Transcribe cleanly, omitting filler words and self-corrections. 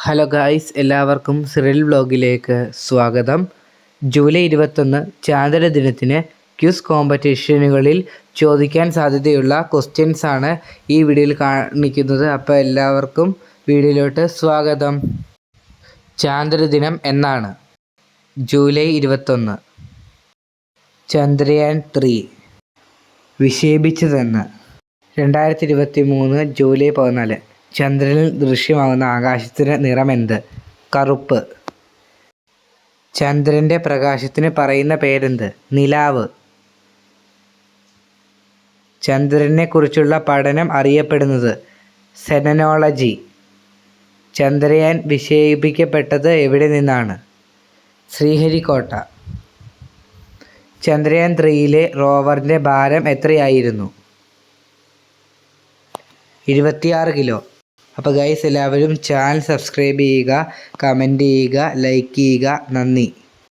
Hello guys, എല്ലാവർക്കും Cyril വ്ലോഗിലേക്ക് സ്വാഗതം. July 21 ചാന്ദ്രദിനത്തിന് quiz കോമ്പറ്റീഷനുകളിൽ ചോദിക്കാൻ സാധ്യതയുള്ള ക്വസ്റ്റ്യൻസ് ആണ് ഈ വീഡിയോയിൽ കാണിക്കുന്നത്. അപ്പോൾ എല്ലാവർക്കും വീഡിയോയിലോട്ട് സ്വാഗതം. ചാന്ദ്രദിനം എന്നാണ്? ജൂലൈ 21. ചന്ദ്രയാൻ 3 വിക്ഷേപിച്ചതെന്ന്? 2023 ജൂലൈ 14. ചന്ദ്രനിൽ ദൃശ്യമാകുന്ന ആകാശത്തിൻ്റെ നിറമെന്ത്? കറുപ്പ്. ചന്ദ്രൻ്റെ പ്രകാശത്തിന് പറയുന്ന പേരെന്ത്? നിലാവ്. ചന്ദ്രനെക്കുറിച്ചുള്ള പഠനം അറിയപ്പെടുന്നത് സെനോളജി. ചന്ദ്രയാൻ വിക്ഷേപിക്കപ്പെട്ടത് എവിടെ നിന്നാണ്? ശ്രീഹരിക്കോട്ട. ചന്ദ്രയാൻ 3യിലെ റോവറിൻ്റെ ഭാരം എത്രയായിരുന്നു? 26 കിലോ. അപ്പോൾ ഗൈസ്, എല്ലാവരും ചാനൽ സബ്സ്ക്രൈബ് ചെയ്യുക, കമൻറ്റ് ചെയ്യുക, ലൈക്ക് ചെയ്യുക. നന്ദി.